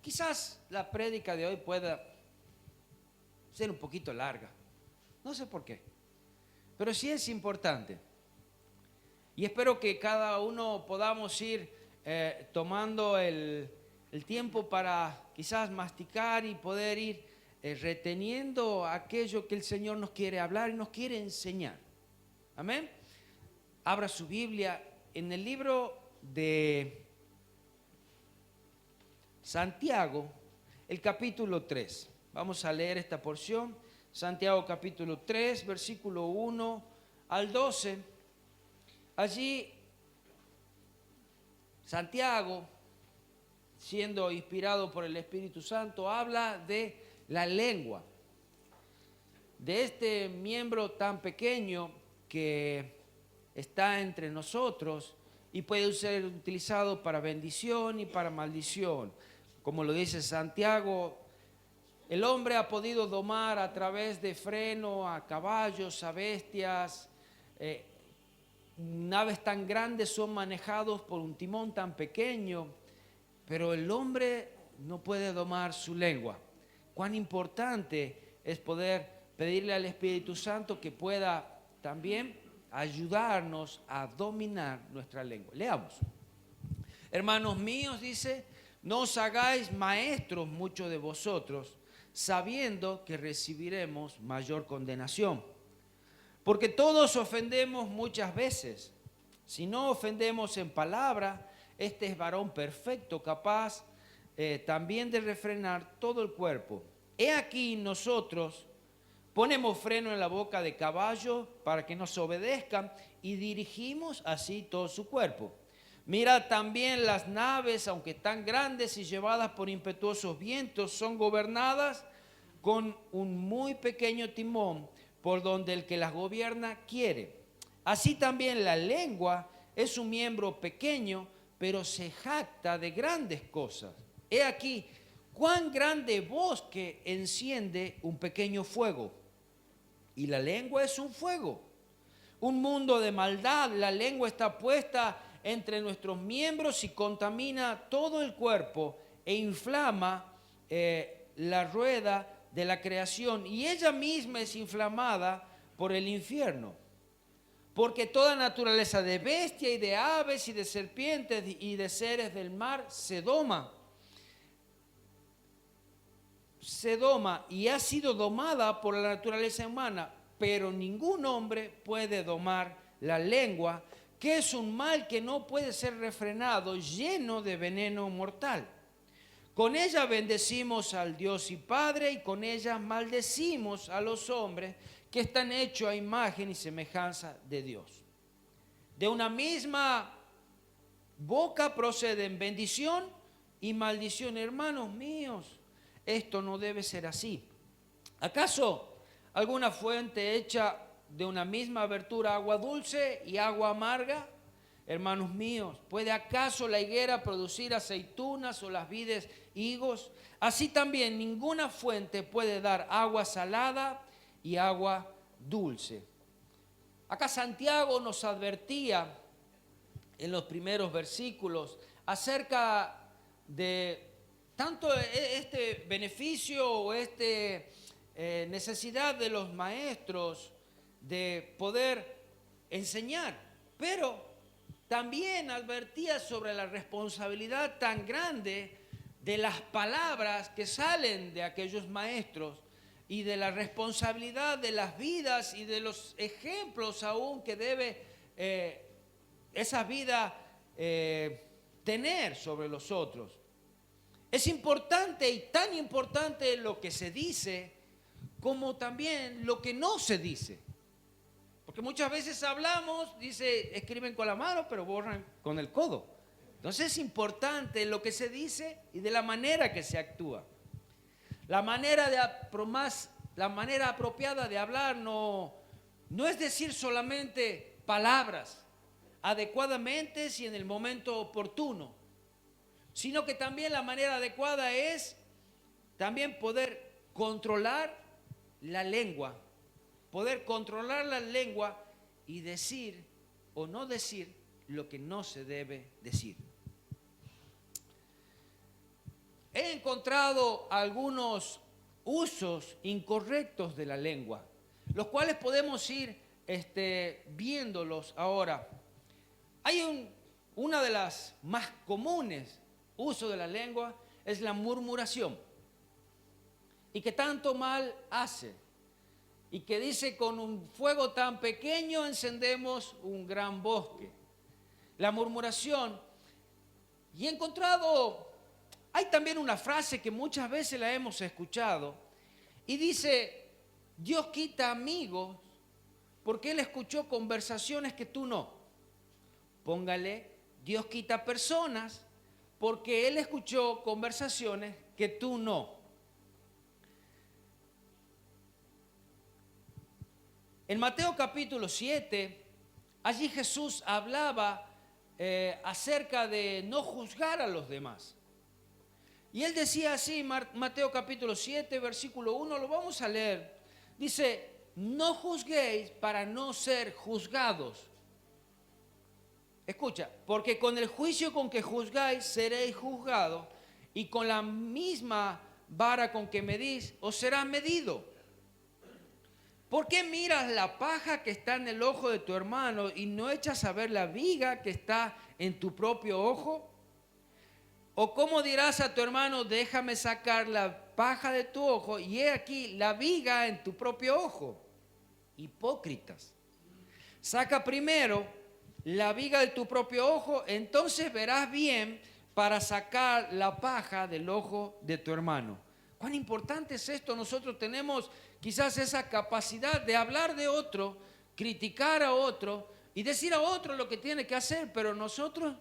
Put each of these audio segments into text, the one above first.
quizás la prédica de hoy pueda ser un poquito larga. No sé por qué, pero sí es importante. Y espero que cada uno podamos ir tomando el tiempo para quizás masticar y poder ir reteniendo aquello que el Señor nos quiere hablar y nos quiere enseñar. Amén. Abra su Biblia en el libro de Santiago, el capítulo 3. Vamos a leer esta porción. Santiago capítulo 3, versículo 1 al 12. Allí Santiago, siendo inspirado por el Espíritu Santo, habla de la lengua, de este miembro tan pequeño que está entre nosotros y puede ser utilizado para bendición y para maldición. Como lo dice Santiago, el hombre ha podido domar a través de freno a caballos, a bestias. Naves tan grandes son manejados por un timón tan pequeño, pero el hombre no puede domar su lengua. Cuán importante es poder pedirle al Espíritu Santo que pueda también ayudarnos a dominar nuestra lengua. Leamos. Hermanos míos, dice, no os hagáis maestros muchos de vosotros, sabiendo que recibiremos mayor condenación. Porque todos ofendemos muchas veces. Si no ofendemos en palabra, este es varón perfecto, capaz también de refrenar todo el cuerpo. He aquí nosotros ponemos freno en la boca de caballo para que nos obedezcan y dirigimos así todo su cuerpo. Mira también las naves, aunque tan grandes y llevadas por impetuosos vientos, son gobernadas con un muy pequeño timón, por donde el que las gobierna quiere. Así también la lengua es un miembro pequeño, pero se jacta de grandes cosas. He aquí, cuán grande bosque enciende un pequeño fuego. Y la lengua es un fuego, un mundo de maldad. La lengua está puesta entre nuestros miembros y contamina todo el cuerpo e inflama la rueda de la creación, y ella misma es inflamada por el infierno. Porque toda naturaleza de bestia y de aves y de serpientes y de seres del mar se doma y ha sido domada por la naturaleza humana, pero ningún hombre puede domar la lengua, que es un mal que no puede ser refrenado, lleno de veneno mortal. Con ella bendecimos al Dios y Padre, y con ella maldecimos a los hombres que están hechos a imagen y semejanza de Dios. De una misma boca proceden bendición y maldición. Hermanos míos, esto no debe ser así. ¿Acaso alguna fuente hecha de una misma abertura agua dulce y agua amarga? Hermanos míos, ¿puede acaso la higuera producir aceitunas o las vides higos? Así también ninguna fuente puede dar agua salada y agua dulce. Acá Santiago nos advertía en los primeros versículos acerca de tanto este beneficio o necesidad de los maestros de poder enseñar, pero también advertía sobre la responsabilidad tan grande de las palabras que salen de aquellos maestros y de la responsabilidad de las vidas y de los ejemplos aún que debe esa vida tener sobre los otros. Es importante y tan importante lo que se dice como también lo que no se dice. Porque muchas veces hablamos, escriben con la mano, pero borran con el codo. Entonces es importante lo que se dice y de la manera que se actúa. La manera apropiada de hablar no es decir solamente palabras adecuadamente y en el momento oportuno, sino que también la manera adecuada es también poder controlar la lengua. Poder controlar la lengua y decir o no decir lo que no se debe decir. He encontrado algunos usos incorrectos de la lengua, los cuales podemos ir viéndolos ahora. Hay una de las más comunes usos de la lengua es la murmuración, y que tanto mal hace, y que dice: con un fuego tan pequeño encendemos un gran bosque. La murmuración. Y he encontrado, hay también una frase que muchas veces la hemos escuchado, y dice: Dios quita amigos porque Él escuchó conversaciones que tú no. Póngale: Dios quita personas porque Él escuchó conversaciones que tú no. En Mateo capítulo 7, allí Jesús hablaba acerca de no juzgar a los demás. Y Él decía así, Mateo capítulo 7, versículo 1, lo vamos a leer. Dice: no juzguéis para no ser juzgados. Escucha: porque con el juicio con que juzgáis seréis juzgados, y con la misma vara con que medís os será medido. ¿Por qué miras la paja que está en el ojo de tu hermano y no echas a ver la viga que está en tu propio ojo? ¿O cómo dirás a tu hermano: déjame sacar la paja de tu ojo, y he aquí la viga en tu propio ojo? Hipócritas. Saca primero la viga de tu propio ojo, entonces verás bien para sacar la paja del ojo de tu hermano. ¿Cuán importante es esto? Nosotros tenemos quizás esa capacidad de hablar de otro, criticar a otro y decir a otro lo que tiene que hacer, pero nosotros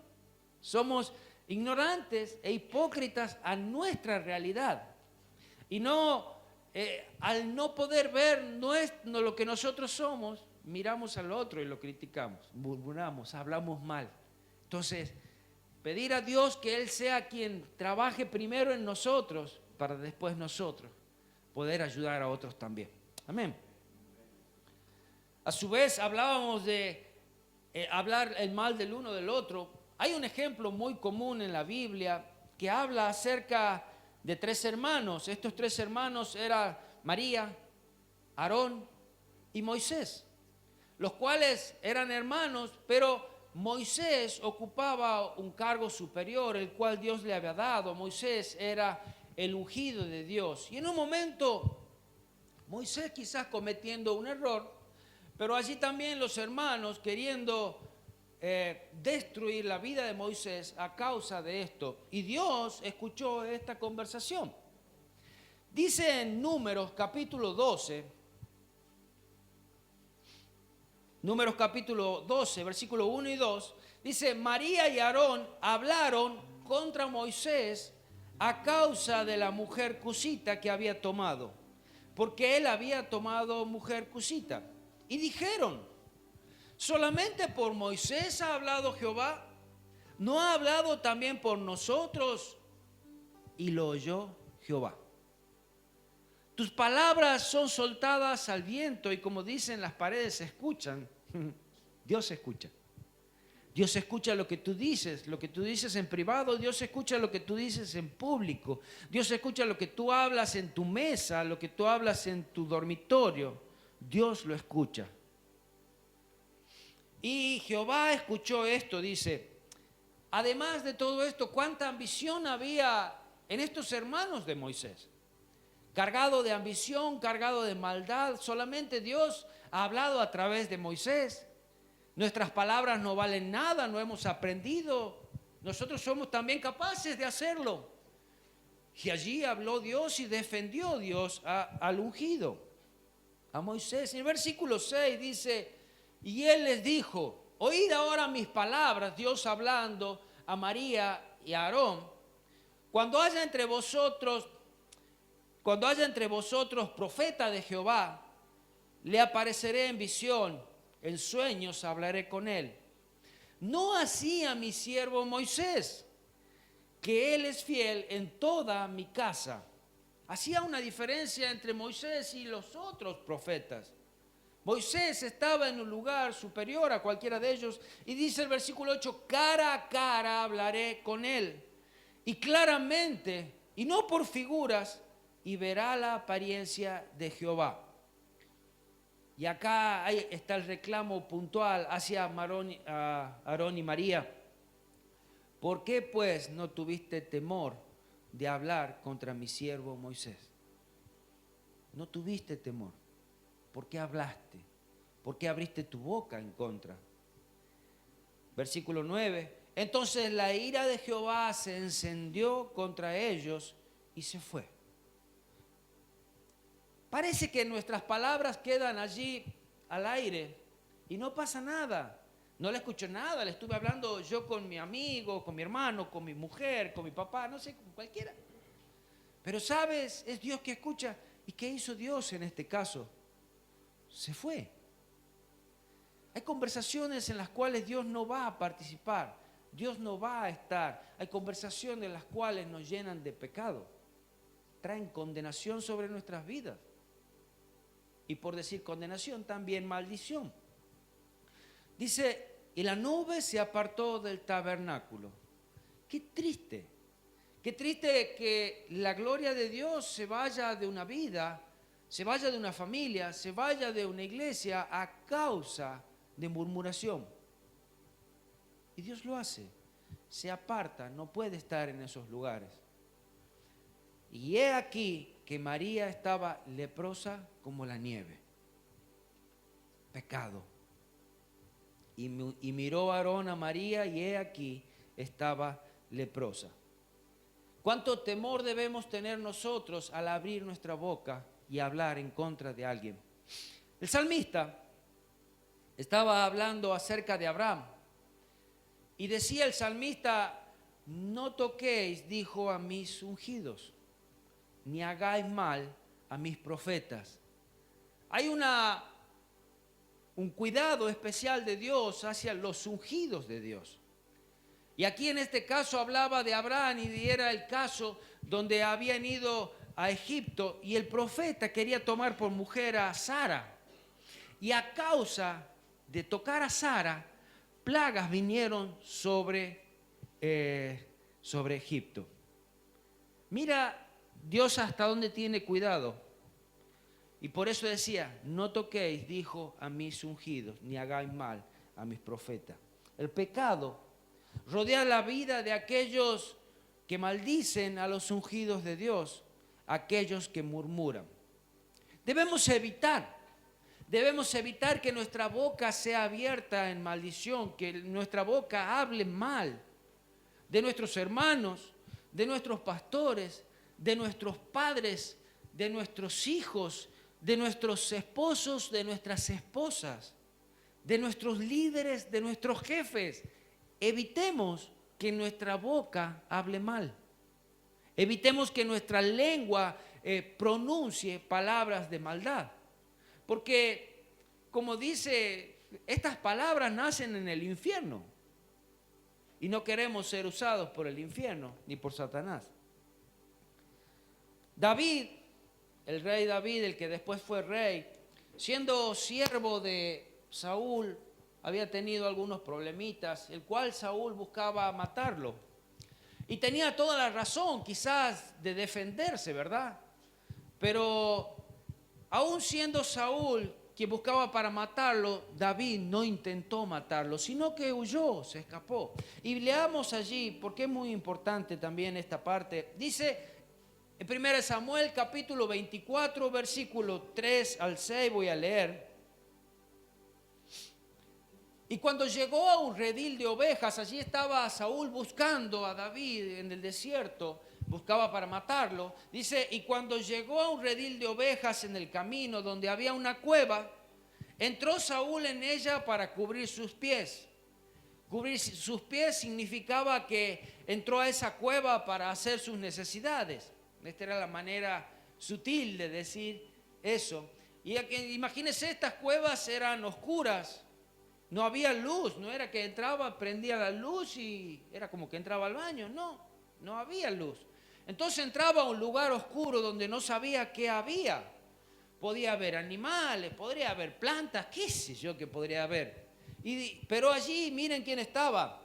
somos ignorantes e hipócritas a nuestra realidad. Y al no poder ver lo que nosotros somos, miramos al otro y lo criticamos, murmuramos, hablamos mal. Entonces, pedir a Dios que Él sea quien trabaje primero en nosotros, para después nosotros poder ayudar a otros también. Amén. A su vez, hablábamos de hablar el mal del uno del otro. Hay un ejemplo muy común en la Biblia que habla acerca de 3 hermanos. Estos 3 hermanos eran María, Aarón y Moisés, los cuales eran hermanos, pero Moisés ocupaba un cargo superior, el cual Dios le había dado. Moisés era el ungido de Dios. Y en un momento, Moisés quizás cometiendo un error, pero allí también los hermanos queriendo destruir la vida de Moisés a causa de esto. Y Dios escuchó esta conversación. Dice en Números capítulo 12, versículo 1 y 2, dice: María y Aarón hablaron contra Moisés a causa de la mujer cusita que había tomado, porque él había tomado mujer cusita. Y dijeron: ¿solamente por Moisés ha hablado Jehová? ¿No ha hablado también por nosotros? Y lo oyó Jehová. Tus palabras son soltadas al viento, y como dicen, las paredes se escuchan. Dios escucha. Dios escucha lo que tú dices en privado. Dios escucha lo que tú dices en público. Dios escucha lo que tú hablas en tu mesa, lo que tú hablas en tu dormitorio. Dios lo escucha. Y Jehová escuchó esto, dice. Además de todo esto, cuánta ambición había en estos hermanos de Moisés. Cargado de ambición, cargado de maldad. Solamente Dios ha hablado a través de Moisés. Nuestras palabras no valen nada, no hemos aprendido. Nosotros somos también capaces de hacerlo. Y allí habló Dios y defendió Dios al ungido, a Moisés. En el versículo 6 dice: y él les dijo: oíd ahora mis palabras, Dios hablando a María y a Aarón. Cuando haya entre vosotros profeta de Jehová, le apareceré en visión, en sueños hablaré con él. No así a mi siervo Moisés, que él es fiel en toda mi casa. Hacía una diferencia entre Moisés y los otros profetas. Moisés estaba en un lugar superior a cualquiera de ellos, y dice el versículo 8: cara a cara hablaré con él, y claramente y no por figuras, y verá la apariencia de Jehová. Y acá está el reclamo puntual hacia Aarón y María. ¿Por qué pues no tuviste temor de hablar contra mi siervo Moisés? No tuviste temor. ¿Por qué hablaste? ¿Por qué abriste tu boca en contra? Versículo 9. Entonces la ira de Jehová se encendió contra ellos y se fue. Parece que nuestras palabras quedan allí al aire y no pasa nada. No le escucho nada, le estuve hablando yo con mi amigo, con mi hermano, con mi mujer, con mi papá, no sé, con cualquiera. Pero sabes, es Dios que escucha. ¿Y qué hizo Dios en este caso? Se fue. Hay conversaciones en las cuales Dios no va a participar, Dios no va a estar. Hay conversaciones en las cuales nos llenan de pecado, traen condenación sobre nuestras vidas. Y por decir condenación, también maldición. Dice, y la nube se apartó del tabernáculo. Qué triste que la gloria de Dios se vaya de una vida, se vaya de una familia, se vaya de una iglesia a causa de murmuración. Y Dios lo hace, se aparta, no puede estar en esos lugares. Y he aquí que María estaba leprosa como la nieve. Pecado. Y miró Aarón a María y he aquí estaba leprosa. ¿Cuánto temor debemos tener nosotros al abrir nuestra boca y hablar en contra de alguien? El salmista estaba hablando acerca de Abraham y decía el salmista, no toquéis, dijo, a mis ungidos, ni hagáis mal a mis profetas. Hay un cuidado especial de Dios hacia los ungidos de Dios. Y aquí en este caso hablaba de Abraham y era el caso donde habían ido a Egipto y el profeta quería tomar por mujer a Sara. Y a causa de tocar a Sara, plagas vinieron sobre Egipto. Mira Dios hasta dónde tiene cuidado. Y por eso decía, no toquéis, dijo, a mis ungidos, ni hagáis mal a mis profetas. El pecado rodea la vida de aquellos que maldicen a los ungidos de Dios, aquellos que murmuran. Debemos evitar que nuestra boca sea abierta en maldición, que nuestra boca hable mal de nuestros hermanos, de nuestros pastores, de nuestros padres, de nuestros hijos, de nuestros esposos, de nuestras esposas, de nuestros líderes, de nuestros jefes. Evitemos que nuestra boca hable mal. Evitemos que nuestra lengua pronuncie palabras de maldad. Porque, como dice, estas palabras nacen en el infierno. Y no queremos ser usados por el infierno ni por Satanás. David, el rey David, el que después fue rey, siendo siervo de Saúl, había tenido algunos problemitas, el cual Saúl buscaba matarlo. Y tenía toda la razón, quizás, de defenderse, ¿verdad? Pero aún siendo Saúl quien buscaba para matarlo, David no intentó matarlo, sino que huyó, se escapó. Y leamos allí, porque es muy importante también esta parte. Dice en 1 Samuel capítulo 24, versículo 3 al 6, voy a leer. Y cuando llegó a un redil de ovejas, allí estaba Saúl buscando a David en el desierto, buscaba para matarlo. Dice, y cuando llegó a un redil de ovejas en el camino donde había una cueva, entró Saúl en ella para cubrir sus pies. Cubrir sus pies significaba que entró a esa cueva para hacer sus necesidades. Esta era la manera sutil de decir eso. Y imagínense, estas cuevas eran oscuras. No había luz, no era que entraba, prendía la luz y era como que entraba al baño. No había luz. Entonces entraba a un lugar oscuro donde no sabía qué había. Podía haber animales, podría haber plantas, qué sé yo que podría haber. Pero allí miren quién estaba.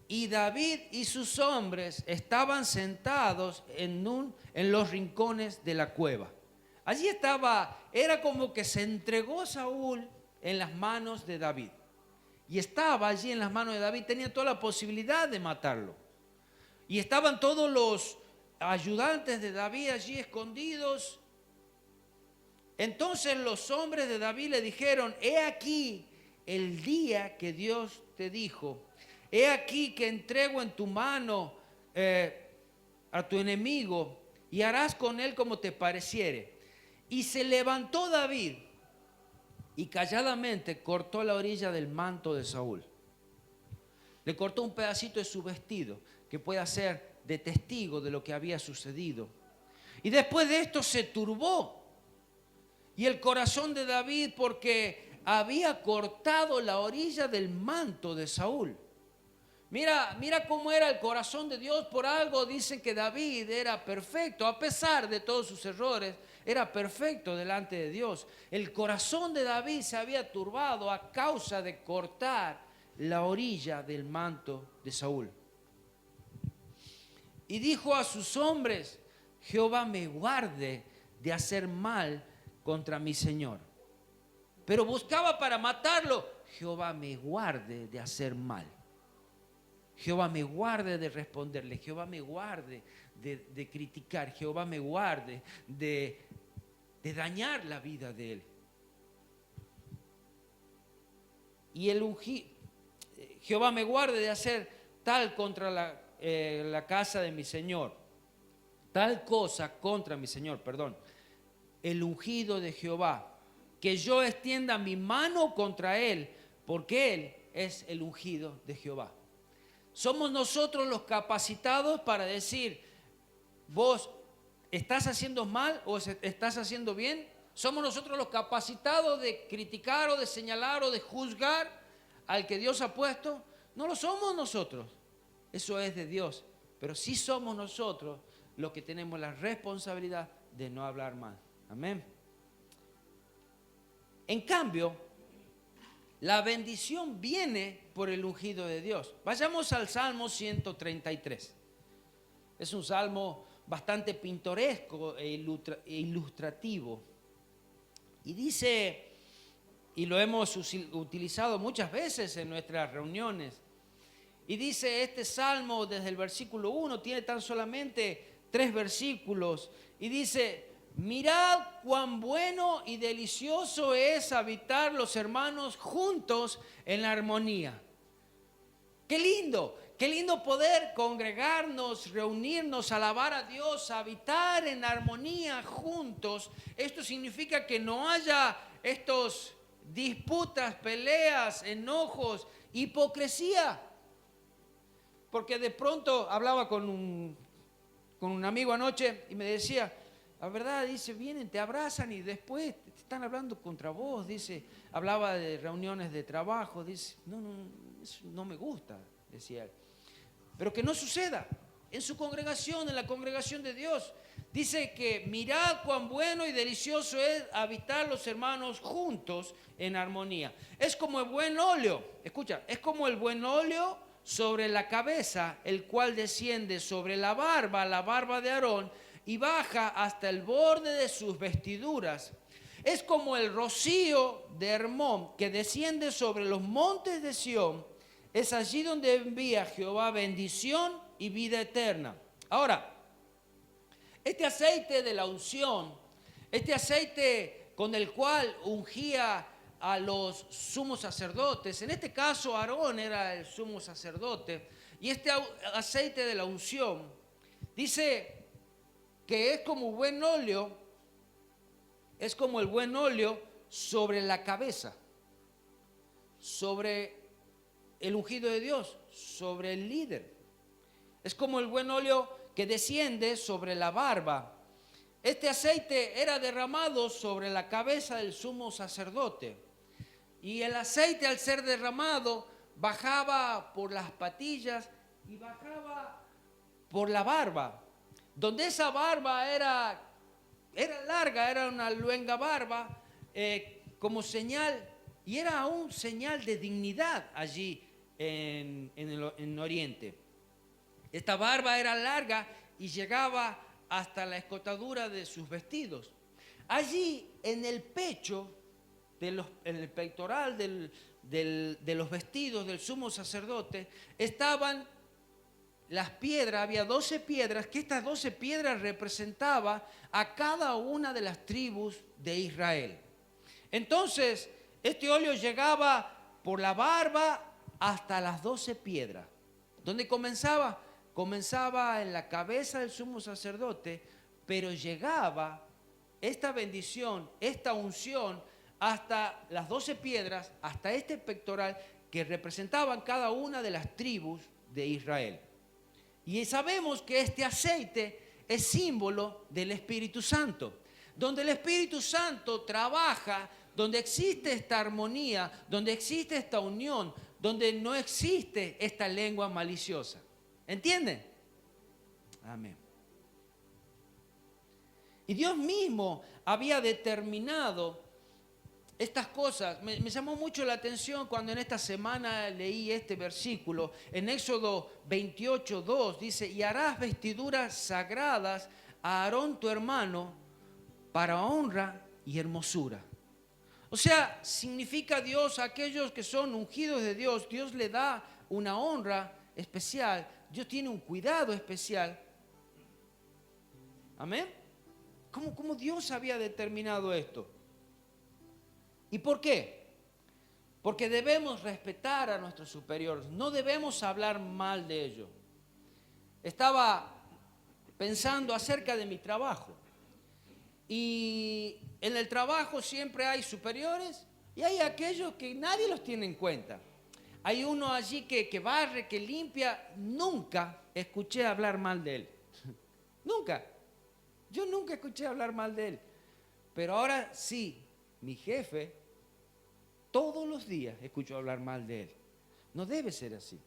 Y David y sus hombres estaban sentados en los rincones de la cueva. Allí estaba, era como que se entregó Saúl en las manos de David. Y estaba allí en las manos de David, tenía toda la posibilidad de matarlo. Y estaban todos los ayudantes de David allí escondidos. Entonces los hombres de David le dijeron: he aquí el día que Dios te dijo, he aquí que entrego en tu mano a tu enemigo y harás con él como te pareciere. Y se levantó David y calladamente cortó la orilla del manto de Saúl. Le cortó un pedacito de su vestido que pueda ser de testigo de lo que había sucedido. Y después de esto se turbó y el corazón de David, porque había cortado la orilla del manto de Saúl. Mira cómo era el corazón de Dios. Por algo dicen que David era perfecto, a pesar de todos sus errores, era perfecto delante de Dios. El corazón de David se había turbado a causa de cortar la orilla del manto de Saúl. Y dijo a sus hombres: Jehová me guarde de hacer mal contra mi Señor. Pero buscaba para matarlo. Jehová me guarde de hacer mal. Jehová me guarde de responderle. Jehová me guarde de criticar. Jehová me guarde de dañar la vida de él. Y Jehová me guarde de hacer tal contra la casa de mi Señor. Tal cosa contra mi Señor, perdón. El ungido de Jehová. Que yo extienda mi mano contra él, porque él es el ungido de Jehová. Somos nosotros los capacitados para decir: vos estás haciendo mal o estás haciendo bien. Somos nosotros los capacitados de criticar o de señalar o de juzgar al que Dios ha puesto. No lo somos nosotros, eso es de Dios. Pero sí somos nosotros los que tenemos la responsabilidad de no hablar mal. Amén. En cambio, la bendición viene por el ungido de Dios. Vayamos al Salmo 133. Es un salmo bastante pintoresco e ilustrativo. Y dice, y lo hemos utilizado muchas veces en nuestras reuniones, y dice este salmo desde el versículo 1, tiene tan solamente 3 versículos, y dice: mirad cuán bueno y delicioso es habitar los hermanos juntos en la armonía. Qué lindo poder congregarnos, reunirnos, alabar a Dios, habitar en armonía juntos. Esto significa que no haya estos disputas, peleas, enojos, hipocresía. Porque de pronto hablaba con un amigo anoche y me decía: la verdad, dice, vienen, te abrazan y después te están hablando contra vos. Dice, hablaba de reuniones de trabajo. Dice, no, eso no me gusta, decía él. Pero que no suceda en su congregación, en la congregación de Dios. Dice que mirad cuán bueno y delicioso es habitar los hermanos juntos en armonía. Es como el buen óleo, escucha, es como el buen óleo sobre la cabeza, el cual desciende sobre la barba de Aarón, y baja hasta el borde de sus vestiduras. Es como el rocío de Hermón que desciende sobre los montes de Sión. Es allí donde envía Jehová bendición y vida eterna. Ahora, este aceite de la unción, este aceite con el cual ungía a los sumos sacerdotes, en este caso Aarón era el sumo sacerdote, y este aceite de la unción dice que es como buen óleo, es como el buen óleo sobre la cabeza, sobre el ungido de Dios, sobre el líder. Es como el buen óleo que desciende sobre la barba. Este aceite era derramado sobre la cabeza del sumo sacerdote. Y el aceite, al ser derramado, bajaba por las patillas y bajaba por la barba. Donde esa barba era larga, era una luenga barba, como señal, y era un señal de dignidad allí en Oriente. Esta barba era larga y llegaba hasta la escotadura de sus vestidos. Allí en el pecho, en el pectoral de los vestidos del sumo sacerdote, estaban las piedras. Había 12 piedras, que estas 12 piedras representaban a cada una de las tribus de Israel. Entonces, este óleo llegaba por la barba hasta las 12 piedras. ¿Dónde comenzaba? Comenzaba en la cabeza del sumo sacerdote, pero llegaba esta bendición, esta unción, hasta las 12 piedras, hasta este pectoral que representaban cada una de las tribus de Israel. Y sabemos que este aceite es símbolo del Espíritu Santo. Donde el Espíritu Santo trabaja, donde existe esta armonía, donde existe esta unión, donde no existe esta lengua maliciosa. ¿Entienden? Amén. Y Dios mismo había determinado estas cosas. Me llamó mucho la atención cuando en esta semana leí este versículo. En Éxodo 28:2 dice: y harás vestiduras sagradas a Aarón tu hermano para honra y hermosura. O sea, significa Dios a aquellos que son ungidos de Dios. Dios le da una honra especial. Dios tiene un cuidado especial. Amén. ¿Cómo Dios había determinado esto? ¿Y por qué? Porque debemos respetar a nuestros superiores. No debemos hablar mal de ellos. Estaba pensando acerca de mi trabajo. Y en el trabajo siempre hay superiores y hay aquellos que nadie los tiene en cuenta. Hay uno allí que barre, que limpia. Nunca escuché hablar mal de él. Nunca. Yo nunca escuché hablar mal de él. Pero ahora sí, mi jefe, todos los días escucho hablar mal de él. No debe ser así.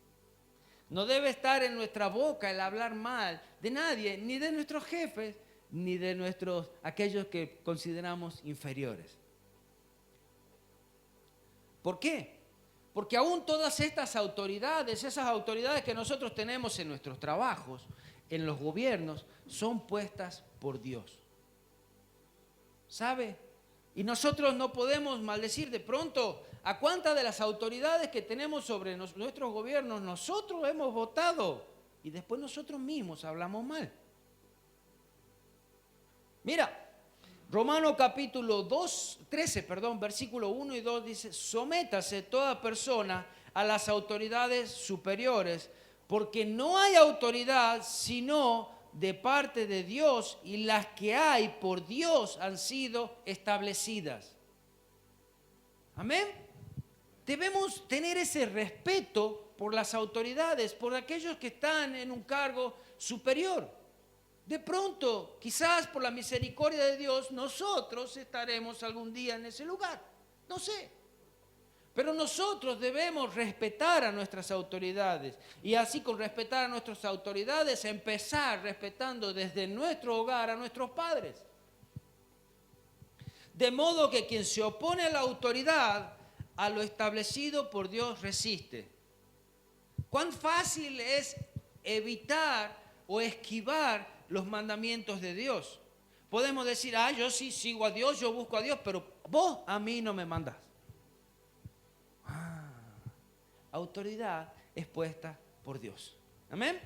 No debe estar en nuestra boca el hablar mal de nadie, ni de nuestros jefes, ni de aquellos que consideramos inferiores. ¿Por qué? Porque aún todas estas autoridades, esas autoridades que nosotros tenemos en nuestros trabajos, en los gobiernos, son puestas por Dios. ¿Sabe? Y nosotros no podemos maldecir de pronto a cuántas de las autoridades que tenemos sobre nuestros gobiernos nosotros hemos votado y después nosotros mismos hablamos mal. Mira, Romanos capítulo 13, versículo 1 y 2 dice: sométase toda persona a las autoridades superiores, porque no hay autoridad sino de parte de Dios, y las que hay por Dios han sido establecidas. Amén. Debemos tener ese respeto por las autoridades, por aquellos que están en un cargo superior. De pronto, quizás por la misericordia de Dios, nosotros estaremos algún día en ese lugar. No sé. Pero nosotros debemos respetar a nuestras autoridades. Y así, con respetar a nuestras autoridades, empezar respetando desde nuestro hogar a nuestros padres. De modo que quien se opone a la autoridad, a lo establecido por Dios, resiste. ¿Cuán fácil es evitar o esquivar los mandamientos de Dios? Podemos decir: yo sí sigo a Dios, yo busco a Dios, pero vos a mí no me mandás. Autoridad es puesta por Dios. Amén.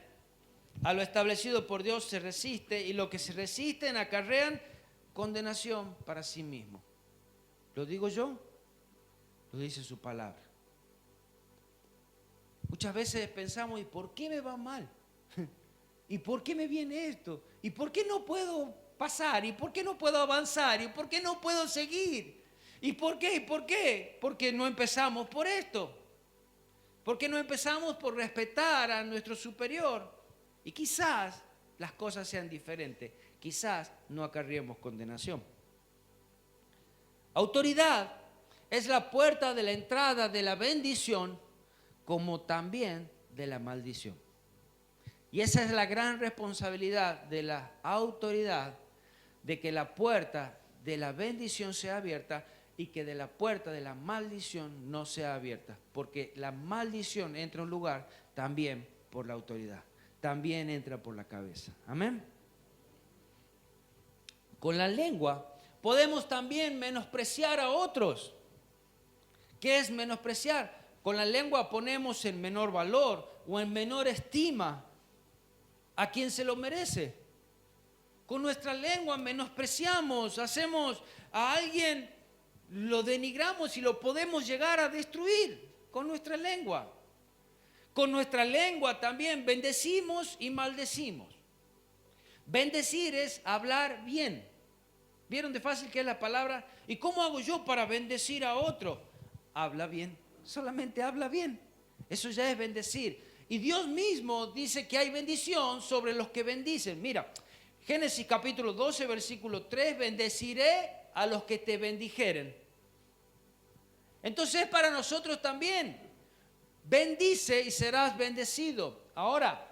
A lo establecido por Dios se resiste, y lo que se resisten acarrean condenación para sí mismo. ¿Lo digo yo? Lo dice su palabra. Muchas veces pensamos: ¿y por qué me va mal? ¿Y por qué me viene esto? ¿Y por qué no puedo pasar? ¿Y por qué no puedo avanzar? ¿Y por qué no puedo seguir? ¿Y por qué? ¿Y por qué? Porque no empezamos por esto. Porque no empezamos por respetar a nuestro superior. Y quizás las cosas sean diferentes. Quizás no acarriemos condenación. Autoridad es la puerta de la entrada de la bendición, como también de la maldición. Y esa es la gran responsabilidad de la autoridad, de que la puerta de la bendición sea abierta y que de la puerta de la maldición no sea abierta, porque la maldición entra a un lugar también por la autoridad, también entra por la cabeza. Amén. Con la lengua podemos también menospreciar a otros. ¿Qué es menospreciar? Con la lengua ponemos en menor valor o en menor estima a quien se lo merece. Con nuestra lengua menospreciamos, hacemos a alguien, lo denigramos y lo podemos llegar a destruir con nuestra lengua. Con nuestra lengua también bendecimos y maldecimos. Bendecir es hablar bien. ¿Vieron de fácil que es la palabra? ¿Y cómo hago yo para bendecir a otro? Habla bien, solamente habla bien. Eso ya es bendecir. Y Dios mismo dice que hay bendición sobre los que bendicen. Mira, Génesis capítulo 12, versículo 3, bendeciré a los que te bendijeren. Entonces para nosotros también, bendice y serás bendecido. Ahora,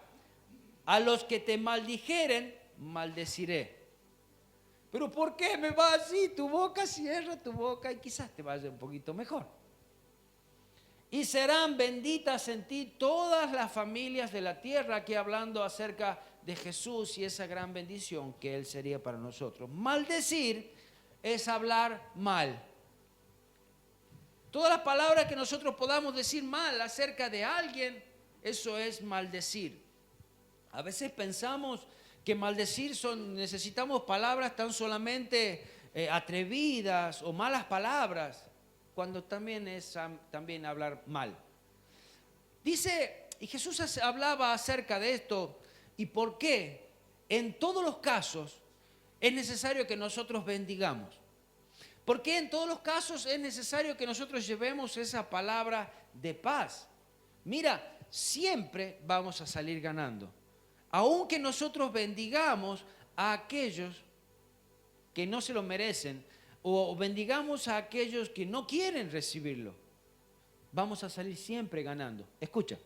a los que te maldijeren, maldeciré. ¿Pero por qué me va así? Tu boca, cierra tu boca y quizás te vaya un poquito mejor. Y serán benditas en ti todas las familias de la tierra, aquí hablando acerca de Jesús y esa gran bendición que Él sería para nosotros. Maldecir es hablar mal. Todas las palabras que nosotros podamos decir mal acerca de alguien, eso es maldecir. A veces pensamos que maldecir necesitamos palabras tan solamente atrevidas o malas palabras, cuando también es también hablar mal. Dice, y Jesús hablaba acerca de esto, y por qué en todos los casos es necesario que nosotros bendigamos. ¿Por qué en todos los casos es necesario que nosotros llevemos esa palabra de paz? Mira, siempre vamos a salir ganando. Aunque nosotros bendigamos a aquellos que no se lo merecen o bendigamos a aquellos que no quieren recibirlo, vamos a salir siempre ganando. Escucha,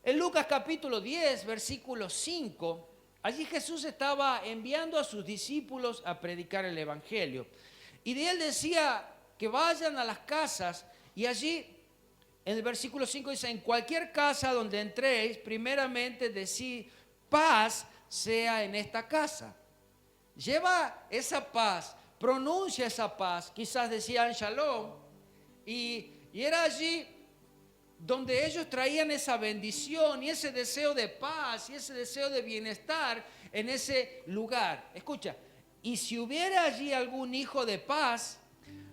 en Lucas capítulo 10, versículo 5, allí Jesús estaba enviando a sus discípulos a predicar el evangelio. Y de él decía que vayan a las casas y allí en el versículo 5 dice, en cualquier casa donde entréis, primeramente decid, paz sea en esta casa. Lleva esa paz, pronuncia esa paz. Quizás decían shalom. Y era allí donde ellos traían esa bendición y ese deseo de paz y ese deseo de bienestar en ese lugar. Escucha, y si hubiera allí algún hijo de paz,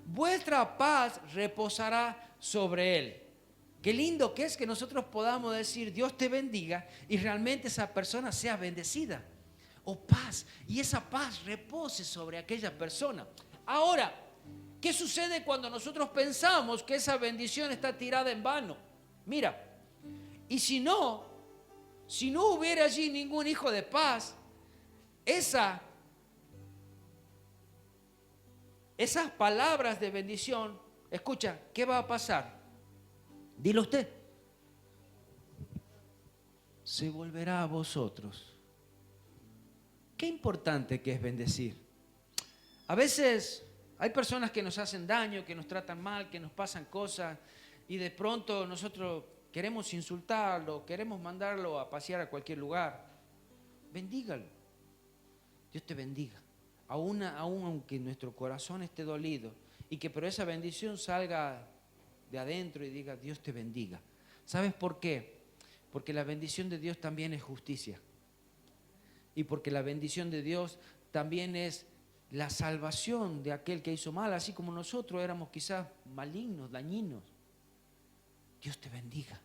vuestra paz reposará sobre él. Qué lindo que es que nosotros podamos decir Dios te bendiga y realmente esa persona sea bendecida. O paz, y esa paz repose sobre aquella persona. Ahora, ¿qué sucede cuando nosotros pensamos que esa bendición está tirada en vano? Mira, y si no hubiera allí ningún hijo de paz, esas palabras de bendición, escucha, ¿qué va a pasar? Dilo usted. Se volverá a vosotros. Qué importante que es bendecir. A veces hay personas que nos hacen daño, que nos tratan mal, que nos pasan cosas y de pronto nosotros queremos insultarlo, queremos mandarlo a pasear a cualquier lugar. Bendígalo. Dios te bendiga. Aún aunque nuestro corazón esté dolido y que pero esa bendición salga de adentro y diga Dios te bendiga. ¿Sabes por qué? Porque la bendición de Dios también es justicia. Y porque la bendición de Dios también es la salvación de aquel que hizo mal, así como nosotros éramos quizás malignos, dañinos. Dios te bendiga.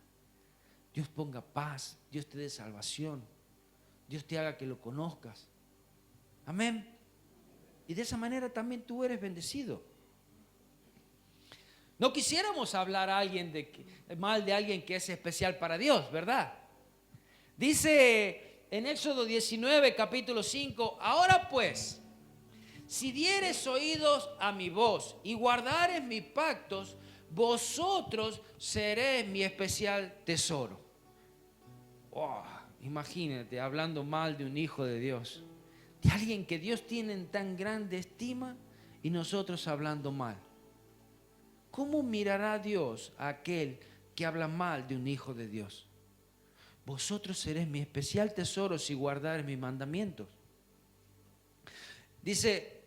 Dios ponga paz, Dios te dé salvación. Dios te haga que lo conozcas. Amén. Y de esa manera también tú eres bendecido. No quisiéramos hablar a alguien mal de alguien que es especial para Dios, ¿verdad? Dice en Éxodo 19, capítulo 5, ahora pues, si dieres oídos a mi voz y guardares mis pactos, vosotros seréis mi especial tesoro. Oh, imagínate hablando mal de un hijo de Dios, de alguien que Dios tiene en tan grande estima y nosotros hablando mal. ¿cómo mirará Dios a aquel que habla mal de un hijo de Dios? Vosotros seréis mi especial tesoro si guardareis mis mandamientos. Dice,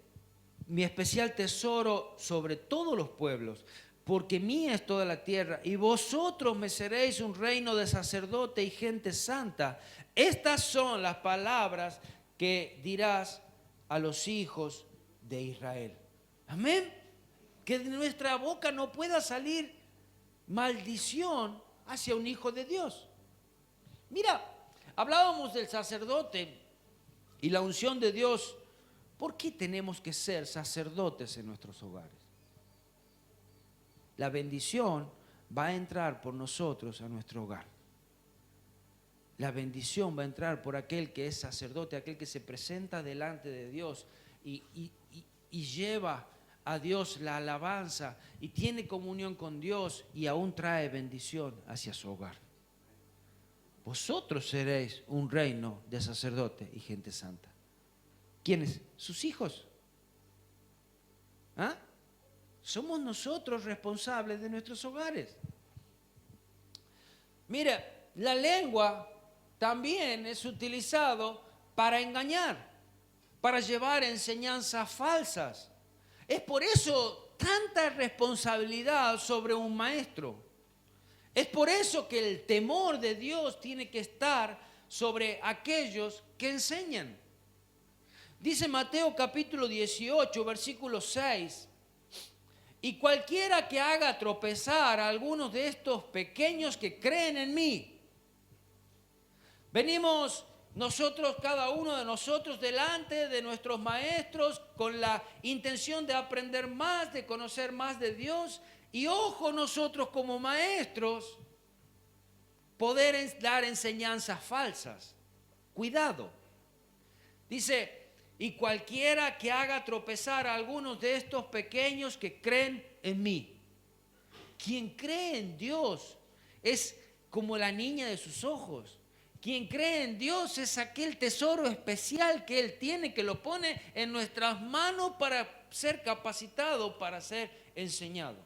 mi especial tesoro sobre todos los pueblos, porque mía es toda la tierra, y vosotros me seréis un reino de sacerdote y gente santa. Estas son las palabras que dirás a los hijos de Israel. Amén. Que de nuestra boca no pueda salir maldición hacia un hijo de Dios. Mira, hablábamos del sacerdote y la unción de Dios. ¿Por qué tenemos que ser sacerdotes en nuestros hogares? La bendición va a entrar por nosotros a nuestro hogar. La bendición va a entrar por aquel que es sacerdote, aquel que se presenta delante de Dios y lleva a Dios la alabanza y tiene comunión con Dios y aún trae bendición hacia su hogar. Vosotros seréis un reino de sacerdote y gente santa. ¿Quiénes? Sus hijos. ¿Ah? Somos nosotros responsables de nuestros hogares. Mira, la lengua también es utilizado para engañar, para llevar enseñanzas falsas. Es por eso tanta responsabilidad sobre un maestro. Es por eso que el temor de Dios tiene que estar sobre aquellos que enseñan. Dice Mateo capítulo 18, versículo 6, y cualquiera que haga tropezar a algunos de estos pequeños que creen en mí. Venimos nosotros, cada uno de nosotros, delante de nuestros maestros con la intención de aprender más, de conocer más de Dios. Y ojo, nosotros como maestros, poder dar enseñanzas falsas. Cuidado. Dice, y cualquiera que haga tropezar a algunos de estos pequeños que creen en mí. Quien cree en Dios es como la niña de sus ojos. Quien cree en Dios es aquel tesoro especial que Él tiene, que lo pone en nuestras manos para ser capacitado, para ser enseñado.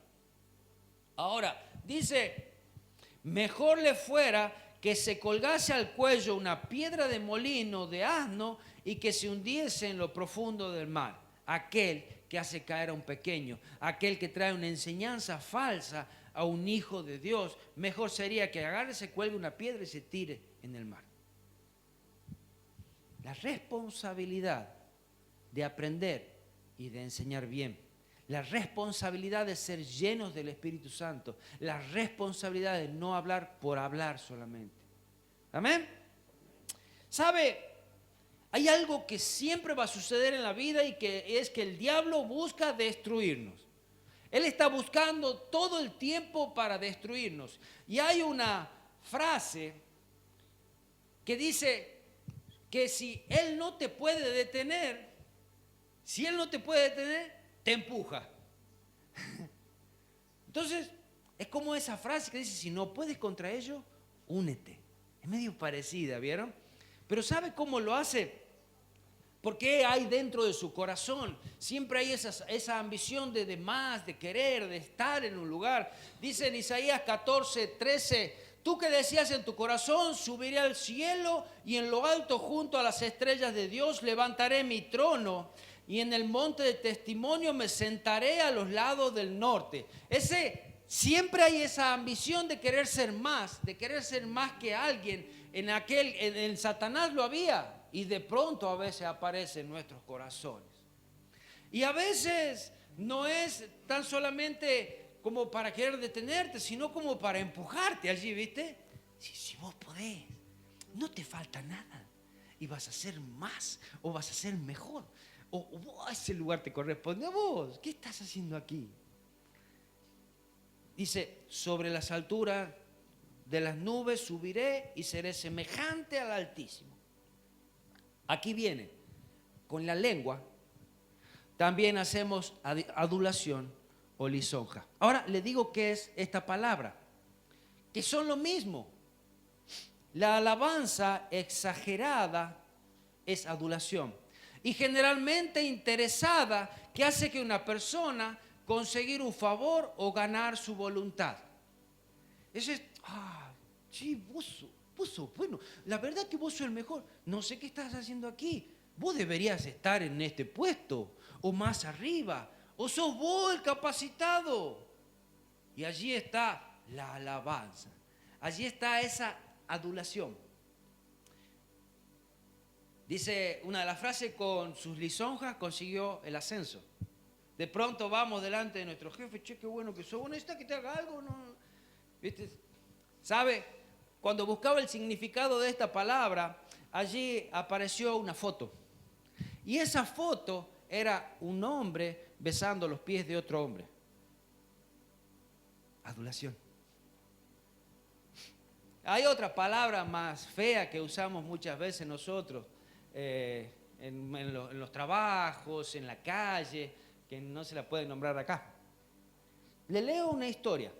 Ahora, dice, mejor le fuera que se colgase al cuello una piedra de molino de asno y que se hundiese en lo profundo del mar. Aquel que hace caer a un pequeño, aquel que trae una enseñanza falsa a un hijo de Dios, mejor sería que agarre, se cuelgue una piedra y se tire en el mar. La responsabilidad de aprender y de enseñar bien, la responsabilidad de ser llenos del Espíritu Santo, la responsabilidad de no hablar por hablar solamente. ¿Amén? ¿Sabe? Hay algo que siempre va a suceder en la vida y que es que el diablo busca destruirnos. Él está buscando todo el tiempo para destruirnos. Y hay una frase que dice que si él no te puede detener, te empuja. Entonces, es como esa frase que dice, si no puedes contra ello, únete. Es medio parecida, ¿vieron? Pero ¿sabe cómo lo hace? Porque hay dentro de su corazón, siempre hay esa ambición de más, de querer, de estar en un lugar. Dice en Isaías 14:13, tú que decías en tu corazón, subiré al cielo y en lo alto junto a las estrellas de Dios levantaré mi trono y en el monte de testimonio me sentaré a los lados del norte. Siempre hay esa ambición de querer ser más que alguien. En Satanás lo había. Y de pronto a veces aparece en nuestros corazones. Y a veces no es tan solamente como para querer detenerte, sino como para empujarte allí, ¿viste? Si vos podés, no te falta nada. Y vas a hacer más, o vas a hacer mejor. O ese lugar te corresponde a vos. ¿Qué estás haciendo aquí? Dice, sobre las alturas de las nubes subiré y seré semejante al Altísimo. Aquí viene, con la lengua, también hacemos adulación o lisonja. Ahora le digo qué es esta palabra, que son lo mismo. La alabanza exagerada es adulación. Y generalmente interesada, que hace que una persona conseguir un favor o ganar su voluntad. Eso es, sí, vos sos bueno, la verdad que vos sos el mejor. No sé qué estás haciendo aquí. Vos deberías estar en este puesto o más arriba. O sos vos el capacitado. Y allí está la alabanza. Allí está esa adulación. Dice una de las frases: con sus lisonjas consiguió el ascenso. De pronto vamos delante de nuestro jefe: che, qué bueno que sos. ¿Vos necesitas que te haga algo? No. ¿Viste? ¿Sabe? Cuando buscaba el significado de esta palabra, allí apareció una foto. Y esa foto era un hombre besando los pies de otro hombre. Adulación. Hay otra palabra más fea que usamos muchas veces nosotros en los trabajos, en la calle, que no se la puede nombrar acá. Le leo una historia.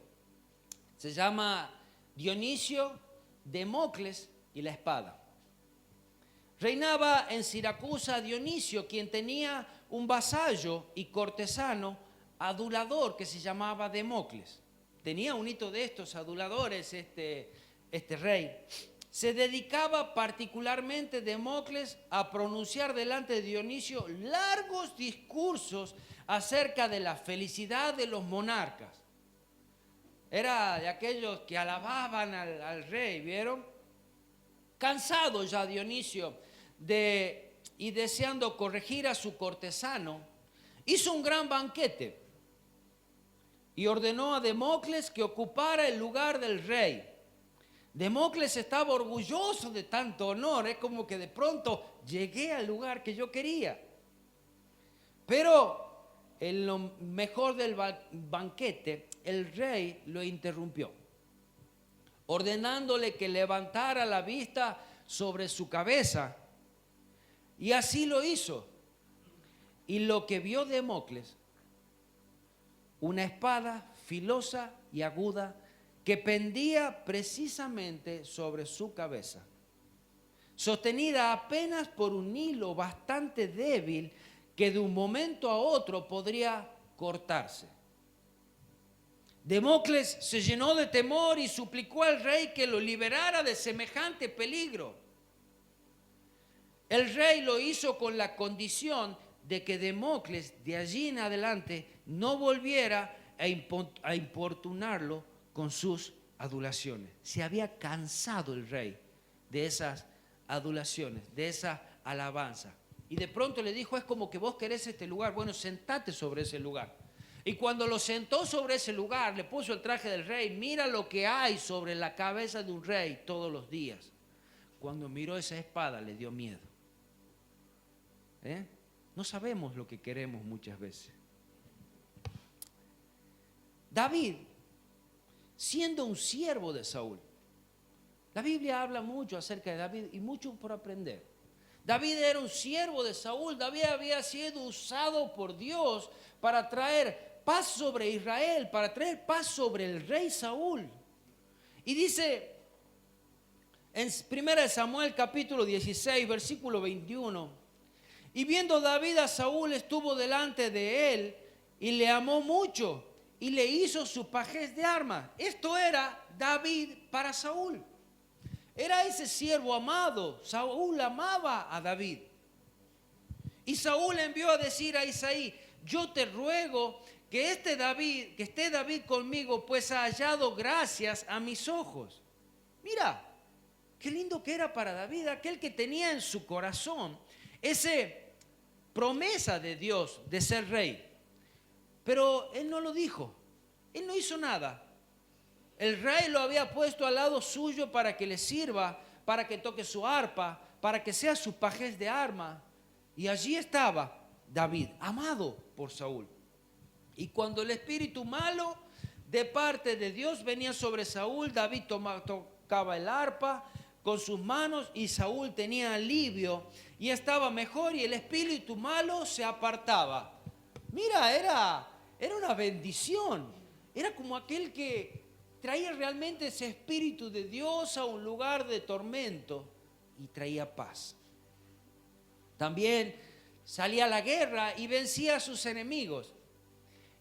Se llama Dionisio, Democles y la espada. Reinaba en Siracusa Dionisio, quien tenía un vasallo y cortesano adulador que se llamaba Democles. Tenía un hito de estos aduladores este rey. Se dedicaba particularmente Democles a pronunciar delante de Dionisio largos discursos acerca de la felicidad de los monarcas. Era de aquellos que alababan al rey, ¿vieron? Cansado ya Dionisio y deseando corregir a su cortesano, hizo un gran banquete y ordenó a Democles que ocupara el lugar del rey. Democles estaba orgulloso de tanto honor, es como que de pronto llegué al lugar que yo quería. Pero en lo mejor del banquete, el rey lo interrumpió, ordenándole que levantara la vista sobre su cabeza. Y así lo hizo. Y lo que vio Democles, una espada filosa y aguda que pendía precisamente sobre su cabeza, sostenida apenas por un hilo bastante débil que de un momento a otro podría cortarse. Democles se llenó de temor y suplicó al rey que lo liberara de semejante peligro. El rey lo hizo con la condición de que Democles de allí en adelante no volviera a importunarlo con sus adulaciones. Se había cansado el rey de esas adulaciones, de esa alabanza. Y de pronto le dijo: es como que vos querés este lugar, bueno, sentate sobre ese lugar. Y cuando lo sentó sobre ese lugar, le puso el traje del rey. Mira lo que hay sobre la cabeza de un rey todos los días. Cuando miró esa espada le dio miedo. No sabemos lo que queremos muchas veces. David, siendo un siervo de Saúl, la Biblia habla mucho acerca de David y mucho por aprender. David era un siervo de Saúl. David había sido usado por Dios para traer paz sobre Israel, para traer paz sobre el rey Saúl. Y dice en 1 Samuel capítulo 16, versículo 21: y viendo David a Saúl, estuvo delante de él y le amó mucho y le hizo su pajés de armas. Esto era David para Saúl. Era ese siervo amado. Saúl amaba a David. Y Saúl envió a decir a Isaí: yo te ruego que esté David conmigo, pues ha hallado gracias a mis ojos. Mira, qué lindo que era para David, aquel que tenía en su corazón esa promesa de Dios de ser rey. Pero él no lo dijo, él no hizo nada. El rey lo había puesto al lado suyo para que le sirva, para que toque su arpa, para que sea su pajés de arma. Y allí estaba David, amado por Saúl. Y cuando el espíritu malo de parte de Dios venía sobre Saúl, David tocaba el arpa con sus manos y Saúl tenía alivio y estaba mejor y el espíritu malo se apartaba. Mira, era una bendición. Era como aquel que traía realmente ese espíritu de Dios a un lugar de tormento y traía paz. También salía a la guerra y vencía a sus enemigos.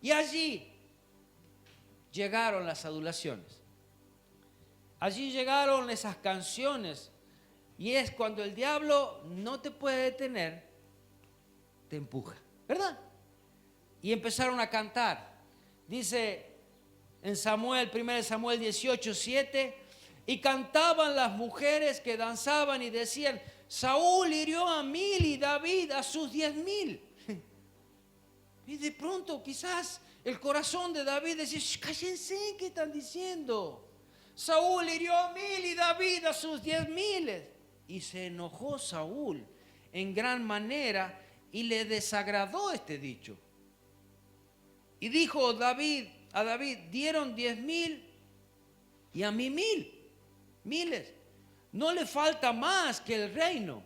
Y allí llegaron las adulaciones. Allí llegaron esas canciones. Y es cuando el diablo no te puede detener, te empuja, ¿verdad? Y empezaron a cantar. Dice en Samuel, 1 Samuel 18:7, y cantaban las mujeres que danzaban y decían, Saúl hirió a 1000 y David a sus 10,000. Y de pronto quizás el corazón de David decía, cállense, ¿qué están diciendo? Saúl hirió a 1000 y David a sus 10,000. Y se enojó Saúl en gran manera y le desagradó este dicho. Y dijo a David, dieron 10,000 y a mí 1000. No le falta más que el reino.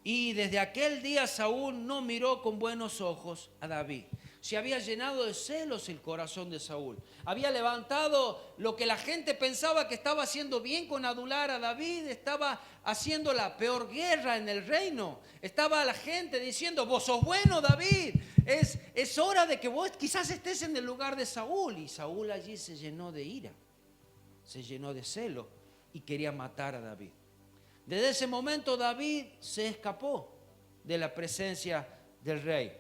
Y desde aquel día Saúl no miró con buenos ojos a David. Se había llenado de celos el corazón de Saúl. Había levantado lo que la gente pensaba que estaba haciendo bien con adular a David. Estaba haciendo la peor guerra en el reino. Estaba la gente diciendo, vos sos bueno, David. Es hora de que vos quizás estés en el lugar de Saúl. Y Saúl allí se llenó de ira. Se llenó de celo y quería matar a David. Desde ese momento David se escapó de la presencia del rey.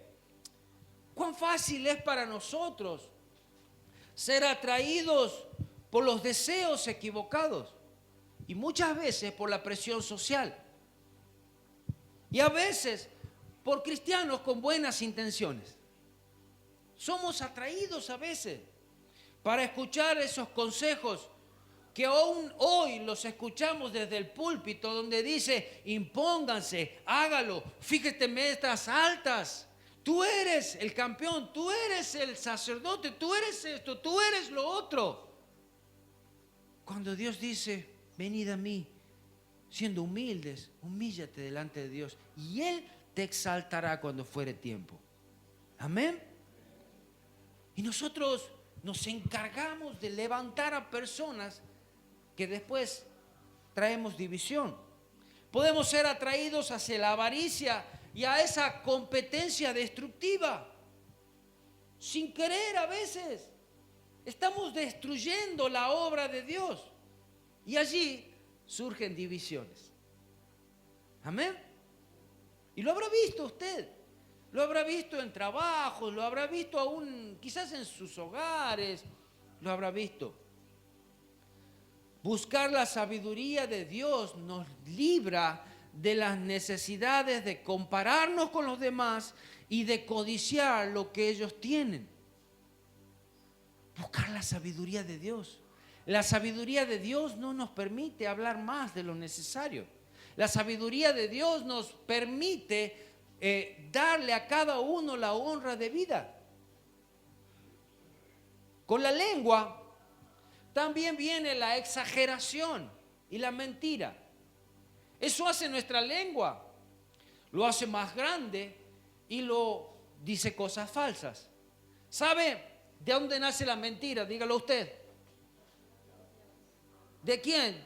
¿Cuán fácil es para nosotros ser atraídos por los deseos equivocados? Y muchas veces por la presión social. Y a veces por cristianos con buenas intenciones. Somos atraídos a veces para escuchar esos consejos que aún hoy los escuchamos desde el púlpito, donde dice, impónganse, hágalo, fíjate metas altas. Tú eres el campeón, tú eres el sacerdote, tú eres esto, tú eres lo otro. Cuando Dios dice, venid a mí, siendo humildes, humíllate delante de Dios y Él te exaltará cuando fuere tiempo. Amén. Y nosotros nos encargamos de levantar a personas que después traemos división. Podemos ser atraídos hacia la avaricia y a esa competencia destructiva. Sin querer a veces estamos destruyendo la obra de Dios. Y allí surgen divisiones. Amén. Y lo habrá visto usted. Lo habrá visto en trabajos, lo habrá visto aún quizás en sus hogares. Lo habrá visto. Buscar la sabiduría de Dios nos libra de las necesidades de compararnos con los demás y de codiciar lo que ellos tienen. Buscar la sabiduría de Dios. La sabiduría de Dios no nos permite hablar más de lo necesario. La sabiduría de Dios nos permite darle a cada uno la honra de vida. Con la lengua también viene la exageración y la mentira. Eso hace nuestra lengua. Lo hace más grande y lo dice cosas falsas. ¿Sabe de dónde nace la mentira? Dígalo usted. ¿De quién?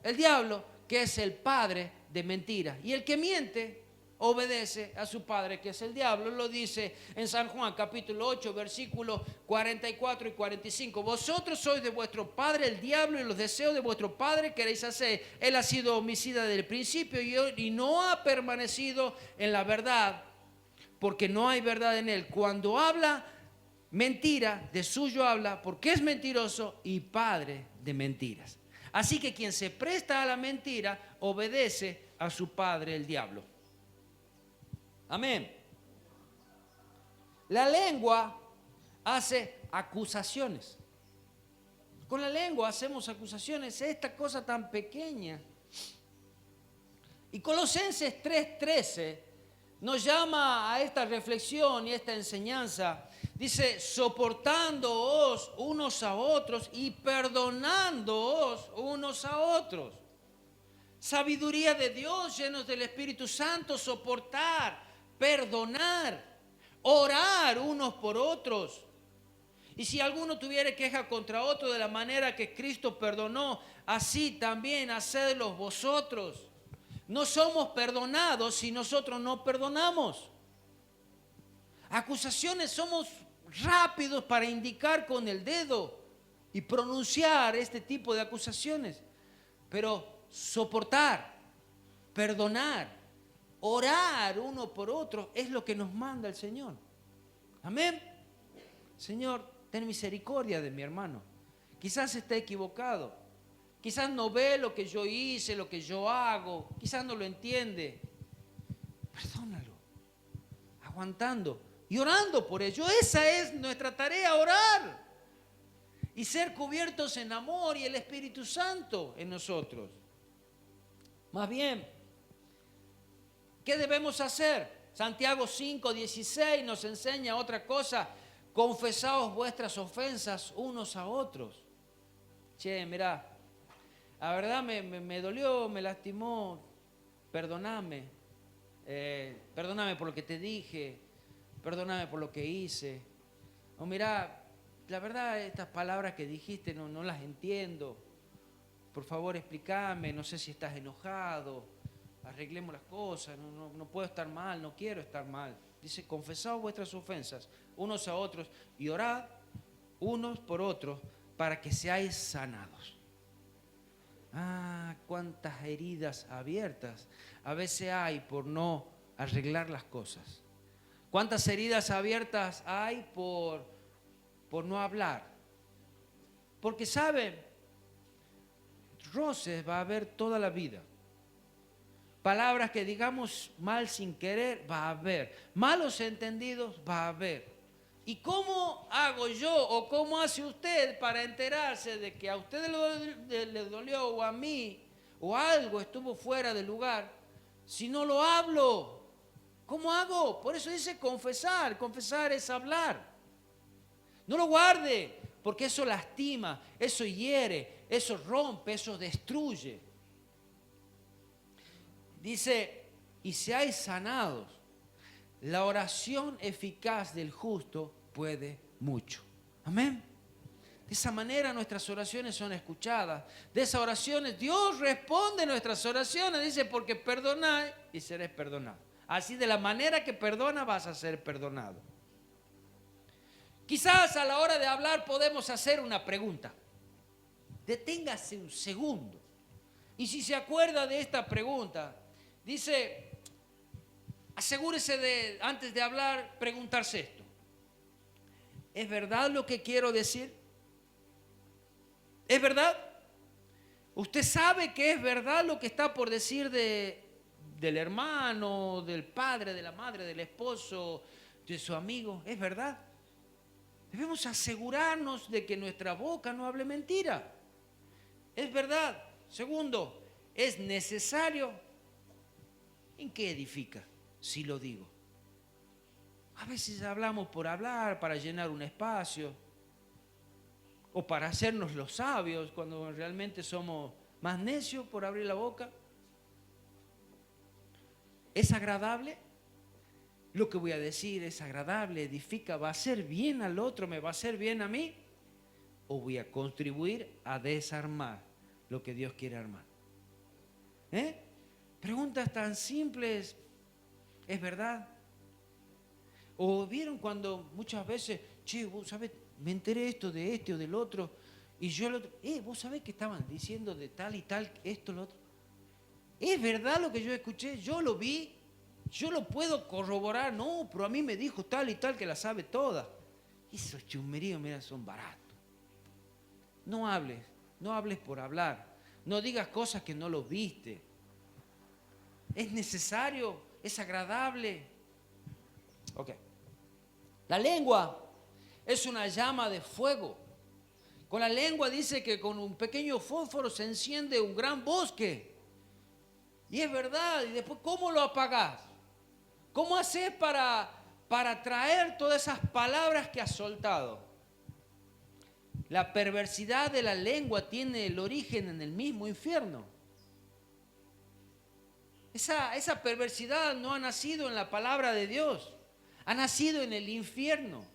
El diablo, que es el padre de mentiras. Y el que miente obedece a su padre, que es el diablo. Lo dice en San Juan capítulo 8 versículos 44 y 45. Vosotros sois de vuestro padre el diablo, y los deseos de vuestro padre queréis hacer. Él ha sido homicida desde el principio y no ha permanecido en la verdad, porque no hay verdad en él. Cuando habla mentira, de suyo habla, porque es mentiroso y padre de mentiras. Así que quien se presta a la mentira obedece a su padre el diablo. Amén. La lengua hace acusaciones. Con la lengua hacemos acusaciones. Esta cosa tan pequeña. Y Colosenses 3:13 nos llama a esta reflexión y esta enseñanza. Dice, soportándoos unos a otros y perdonándoos unos a otros. Sabiduría de Dios, llenos del Espíritu Santo, soportar, perdonar, orar unos por otros. Y si alguno tuviere queja contra otro de la manera que Cristo perdonó, así también hacedlos vosotros. No somos perdonados si nosotros no perdonamos. Acusaciones somos rápidos para indicar con el dedo y pronunciar este tipo de acusaciones. Pero soportar, perdonar, orar uno por otro es lo que nos manda el Señor. Amén. Señor, ten misericordia de mi hermano. Quizás esté equivocado. Quizás no ve lo que yo hice, lo que yo hago. Quizás no lo entiende. Perdónalo. Aguantando y orando por ello. Esa es nuestra tarea, orar. Y ser cubiertos en amor y el Espíritu Santo en nosotros. Más bien, ¿qué debemos hacer? Santiago 5:16 nos enseña otra cosa. Confesaos vuestras ofensas unos a otros. Che, mirá, la verdad me dolió, me lastimó. Perdóname. Perdóname por lo que te dije. Perdóname por lo que hice. O mirá, la verdad estas palabras que dijiste no las entiendo. Por favor explícame, no sé si estás enojado. Arreglemos las cosas, no puedo estar mal, no quiero estar mal. Dice, confesaos vuestras ofensas unos a otros y orad unos por otros para que seáis sanados. Ah, cuántas heridas abiertas a veces hay por no arreglar las cosas. Cuántas heridas abiertas hay por no hablar. Porque saben, roces va a haber toda la vida. Palabras que digamos mal sin querer va a haber. Malos entendidos va a haber. ¿Y cómo hago yo o cómo hace usted para enterarse de que a usted le dolió o a mí o algo estuvo fuera de lugar si no lo hablo? ¿Cómo hago? Por eso dice confesar. Confesar es hablar. No lo guarde, porque eso lastima, eso hiere, eso rompe, eso destruye. Dice, y seáis sanados. La oración eficaz del justo puede mucho. Amén. De esa manera nuestras oraciones son escuchadas. De esas oraciones Dios responde nuestras oraciones. Dice, porque perdonáis y seréis perdonados. Así de la manera que perdona vas a ser perdonado. Quizás a la hora de hablar podemos hacer una pregunta. Deténgase un segundo. Y si se acuerda de esta pregunta, dice, asegúrese de, antes de hablar, preguntarse esto. ¿Es verdad lo que quiero decir? ¿Es verdad? ¿Usted sabe que es verdad lo que está por decir del hermano, del padre, de la madre, del esposo, de su amigo? ¿Es verdad? Debemos asegurarnos de que nuestra boca no hable mentira. ¿Es verdad? Segundo, ¿es necesario? ¿En qué edifica si lo digo? A veces hablamos por hablar, para llenar un espacio, o para hacernos los sabios, cuando realmente somos más necios por abrir la boca. ¿Es agradable? Lo que voy a decir es agradable, edifica, va a hacer bien al otro, me va a hacer bien a mí, o voy a contribuir a desarmar lo que Dios quiere armar. Preguntas tan simples, ¿es verdad? O vieron cuando muchas veces, che, vos sabés, me enteré esto de este o del otro, y yo el otro, vos sabés que estaban diciendo de tal y tal, esto, lo otro. ¿Es verdad lo que yo escuché? Yo lo vi. Yo lo puedo corroborar, no, pero a mí me dijo tal y tal que la sabe toda. Esos chusmeríos, mira, son baratos. No hables por hablar. No digas cosas que no lo viste. ¿Es necesario? ¿Es agradable? Ok. La lengua es una llama de fuego. Con la lengua dice que con un pequeño fósforo se enciende un gran bosque. Y es verdad. Y después, ¿cómo lo apagás? ¿Cómo haces para traer todas esas palabras que has soltado? La perversidad de la lengua tiene el origen en el mismo infierno. Esa perversidad no ha nacido en la palabra de Dios, ha nacido en el infierno.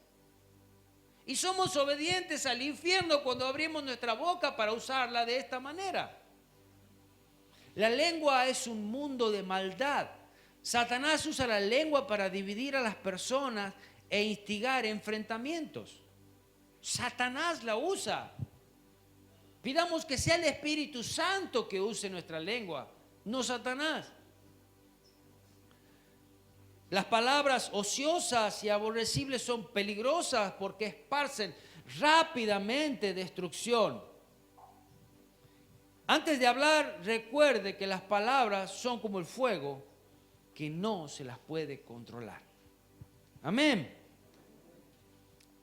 Y somos obedientes al infierno cuando abrimos nuestra boca para usarla de esta manera. La lengua es un mundo de maldad. Satanás usa la lengua para dividir a las personas e instigar enfrentamientos. Satanás la usa. Pidamos que sea el Espíritu Santo que use nuestra lengua, no Satanás. Las palabras ociosas y aborrecibles son peligrosas porque esparcen rápidamente destrucción. Antes de hablar, recuerde que las palabras son como el fuego, que no se las puede controlar. Amén.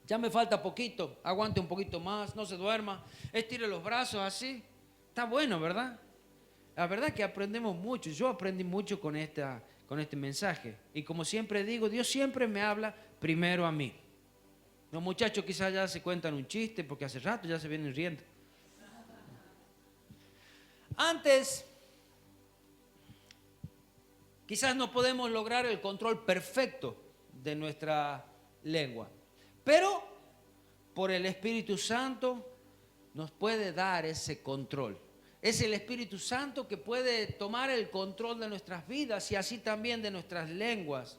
Ya me falta poquito, aguante un poquito más, no se duerma, estire los brazos así. Está bueno, ¿verdad? La verdad que aprendemos mucho, yo aprendí mucho con este mensaje. Y como siempre digo, Dios siempre me habla primero a mí. Los muchachos quizás ya se cuentan un chiste porque hace rato ya se vienen riendo. Antes, quizás no podemos lograr el control perfecto de nuestra lengua, pero por el Espíritu Santo nos puede dar ese control. Es el Espíritu Santo que puede tomar el control de nuestras vidas y así también de nuestras lenguas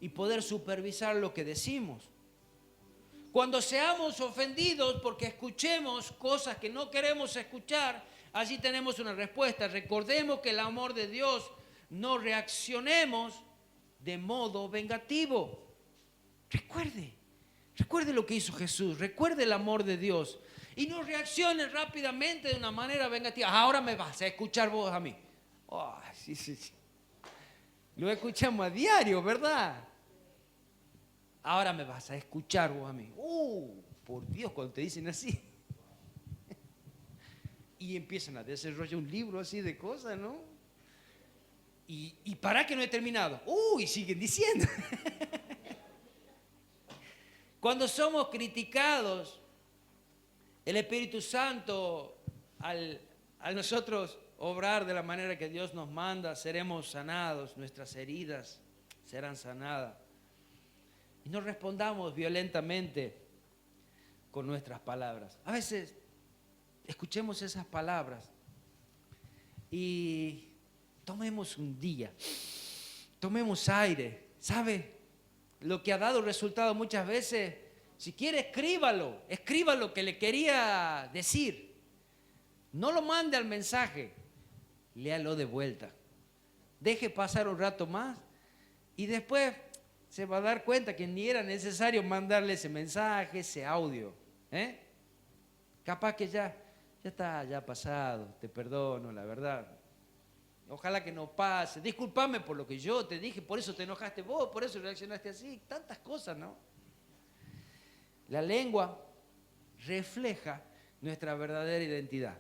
y poder supervisar lo que decimos. Cuando seamos ofendidos porque escuchemos cosas que no queremos escuchar, allí tenemos una respuesta. Recordemos que el amor de Dios, no reaccionemos de modo vengativo. Recuerde lo que hizo Jesús, recuerde el amor de Dios y no reaccione rápidamente de una manera vengativa. Ahora me vas a escuchar vos a mí. Oh, sí. Lo escuchamos a diario, ¿verdad? Ahora me vas a escuchar vos a mí. Por Dios, cuando te dicen así. Y empiezan a desarrollar un libro así de cosas, ¿no? Y para que no he terminado. Y siguen diciendo. Cuando somos criticados, el Espíritu Santo, al nosotros obrar de la manera que Dios nos manda, seremos sanados, nuestras heridas serán sanadas. Y no respondamos violentamente con nuestras palabras. A veces escuchemos esas palabras y tomemos un día, tomemos aire. ¿Sabe? Lo que ha dado resultado muchas veces, si quiere escriba lo que le quería decir. No lo mande al mensaje, léalo de vuelta. Deje pasar un rato más y después se va a dar cuenta que ni era necesario mandarle ese mensaje, ese audio. Capaz que ya está, ya ha pasado, te perdono, la verdad. Ojalá que no pase. Discúlpame por lo que yo te dije, por eso te enojaste vos, por eso reaccionaste así. Tantas cosas, ¿no? La lengua refleja nuestra verdadera identidad.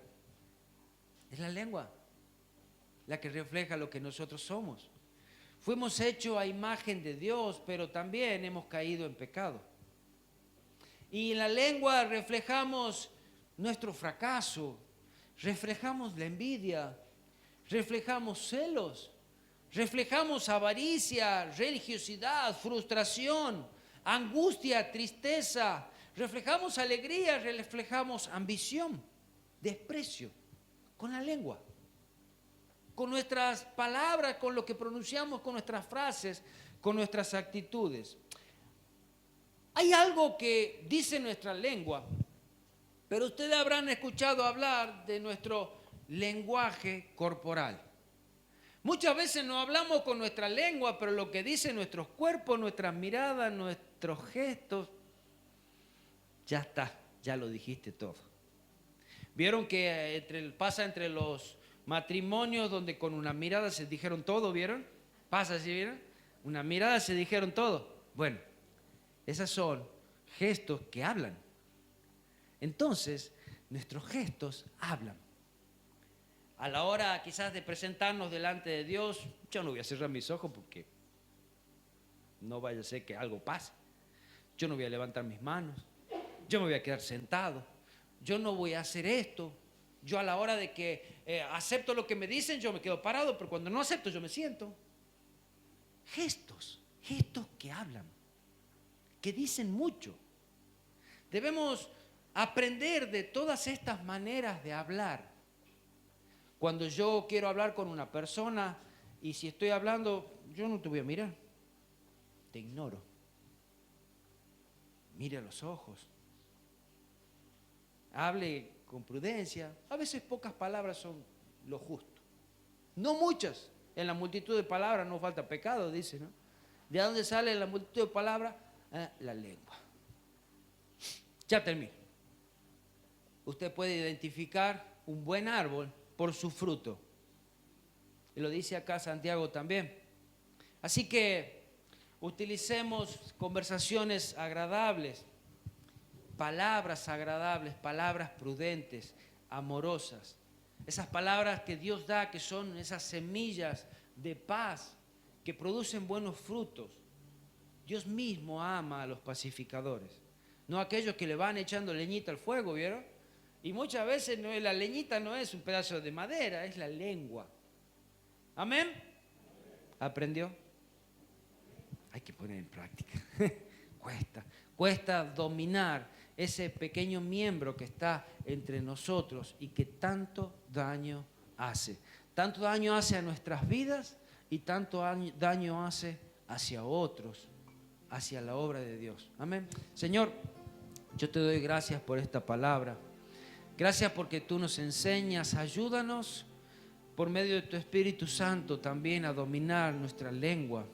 Es la lengua la que refleja lo que nosotros somos. Fuimos hechos a imagen de Dios, pero también hemos caído en pecado. Y en la lengua reflejamos nuestro fracaso, reflejamos la envidia, reflejamos celos, reflejamos avaricia, religiosidad, frustración, angustia, tristeza, reflejamos alegría, reflejamos ambición, desprecio, con la lengua, con nuestras palabras, con lo que pronunciamos, con nuestras frases, con nuestras actitudes. Hay algo que dice nuestra lengua, pero ustedes habrán escuchado hablar de nuestro lenguaje corporal. Muchas veces no hablamos con nuestra lengua, pero lo que dicen nuestros cuerpos, nuestras miradas, nuestros gestos, ya está, ya lo dijiste todo. ¿Vieron que pasa entre los matrimonios donde con una mirada se dijeron todo? ¿Vieron? Pasa así, ¿vieron? Una mirada se dijeron todo. Bueno, esos son gestos que hablan. Entonces, nuestros gestos hablan. A la hora quizás de presentarnos delante de Dios, yo no voy a cerrar mis ojos porque no vaya a ser que algo pase. Yo no voy a levantar mis manos, yo me voy a quedar sentado, yo no voy a hacer esto. Yo a la hora de que acepto lo que me dicen, yo me quedo parado, pero cuando no acepto, yo me siento. Gestos que hablan, que dicen mucho. Debemos aprender de todas estas maneras de hablar. Cuando yo quiero hablar con una persona y si estoy hablando, yo no te voy a mirar, te ignoro. mire a los ojos. Hable con prudencia. A veces pocas palabras son lo justo. No muchas. En la multitud de palabras no falta pecado, dice, ¿no? ¿De dónde sale la multitud de palabras? La lengua. Ya termino. Usted puede identificar un buen árbol por su fruto. Y lo dice acá Santiago también. Así que utilicemos conversaciones agradables, palabras agradables, palabras prudentes, amorosas. Esas palabras que Dios da, que son esas semillas de paz, que producen buenos frutos. Dios mismo ama a los pacificadores, no a aquellos que le van echando leñita al fuego, ¿vieron? Y muchas veces la leñita no es un pedazo de madera, es la lengua. ¿Amén? ¿Aprendió? Hay que poner en práctica. Cuesta dominar ese pequeño miembro que está entre nosotros y que tanto daño hace. Tanto daño hace a nuestras vidas y tanto daño hace hacia otros, hacia la obra de Dios. Amén. Señor, yo te doy gracias por esta palabra. Gracias porque tú nos enseñas, ayúdanos por medio de tu Espíritu Santo también a dominar nuestra lengua.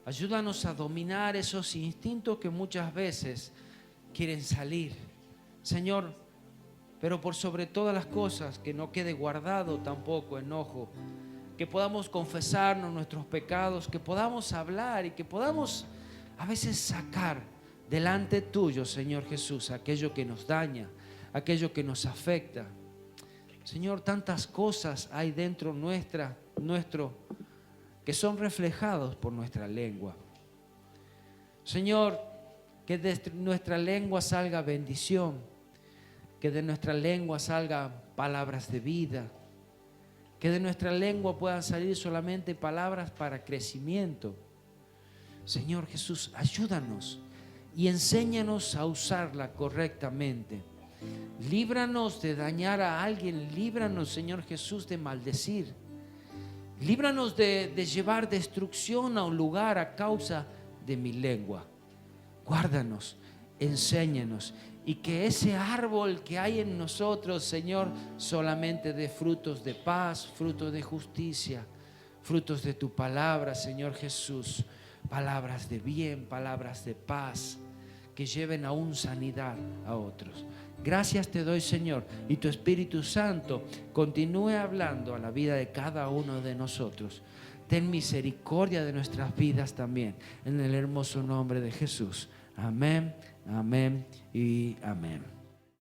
Ayúdanos a dominar esos instintos que muchas veces quieren salir. Señor, pero por sobre todas las cosas, que no quede guardado tampoco enojo, que podamos confesarnos nuestros pecados, que podamos hablar y que podamos a veces sacar delante tuyo, Señor Jesús, aquello que nos daña, aquello que nos afecta. Señor, tantas cosas hay dentro nuestro que son reflejados por nuestra lengua. Señor, que de nuestra lengua salga bendición, que de nuestra lengua salgan palabras de vida, que de nuestra lengua puedan salir solamente palabras para crecimiento. Señor Jesús, ayúdanos y enséñanos a usarla correctamente. Líbranos de dañar a alguien, líbranos, Señor Jesús, de maldecir. Líbranos de llevar destrucción a un lugar a causa de mi lengua. Guárdanos, enséñanos y que ese árbol que hay en nosotros, Señor, solamente dé frutos de paz, frutos de justicia, frutos de tu palabra, Señor Jesús, palabras de bien, palabras de paz, que lleven aún sanidad a otros. Gracias te doy, Señor, y tu Espíritu Santo continúe hablando a la vida de cada uno de nosotros. Ten misericordia de nuestras vidas también, en el hermoso nombre de Jesús. Amén, amén y amén.